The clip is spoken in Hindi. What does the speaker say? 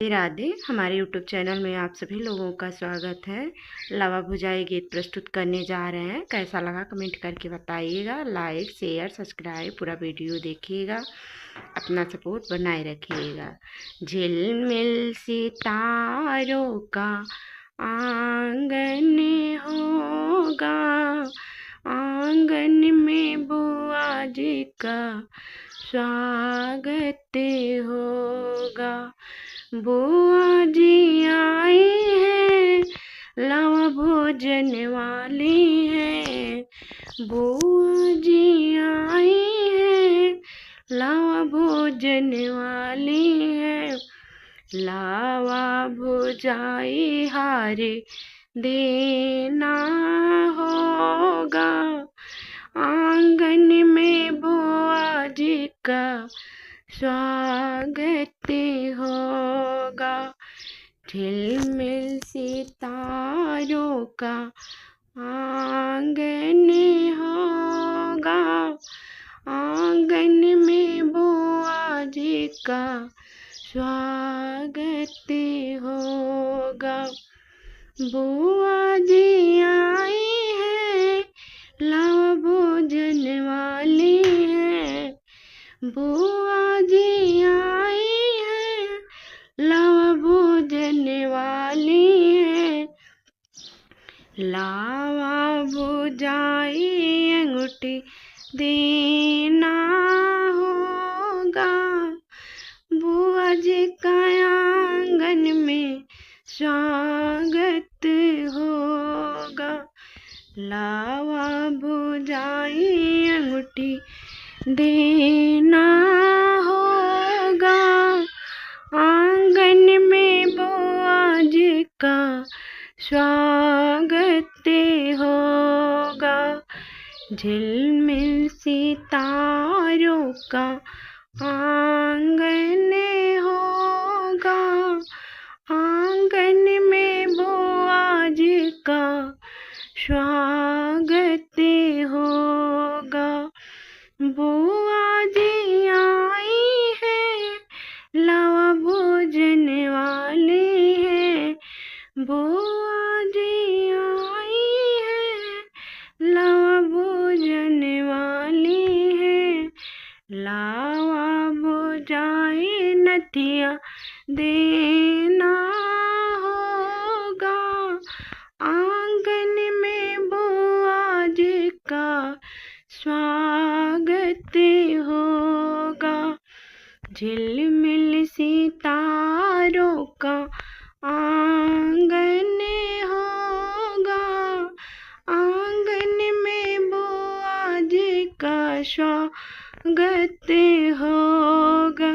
राधे राधे। हमारे YouTube चैनल में आप सभी लोगों का स्वागत है। लावा भुजाई गीत प्रस्तुत करने जा रहे हैं। कैसा लगा कमेंट करके बताइएगा। लाइक शेयर सब्सक्राइब पूरा वीडियो देखिएगा, अपना सपोर्ट बनाए रखिएगा। झिलमिल सितारों का आंगन होगा, आंगन में बुआ जी का स्वागत होगा। बुआ जी आई है, लावा भोजन वाली है। बुआ जी आई है, लावा भोजन वाली है। लावा भुजाई हारे देना होगा, आंगन में बुआ जी का स्वागत होगा। झिलमिल सितारों का आंगन होगा, आंगन में बुआ जी का स्वागत होगा। बुआ जी आई है, लावा भोजन वाली है। बुआ जी आई है, लावा भोजन वाली है। लावा भुजाई अंगूठी देना होगा, बुआ जी का आंगन में स्वागत होगा। लावा भुजाई अंगूठी देना होगा, आंगन में बुआ जी का स्वागत होगा। झिलमिल सितारों का आंगन होगा, आंगन में बुआ जी का स्वागत होगा। बुआ जी आई है, लावा भोजन वाली है। बुआ जी आई है, लावा भोजन वाली है। लावा भुजाई नथिया देना होगा, आंगन में बुआ जी का स्वागत होगा। झिलमिल सितारों का आंगन होगा, आंगन में बुआ जी का स्वागत होगा।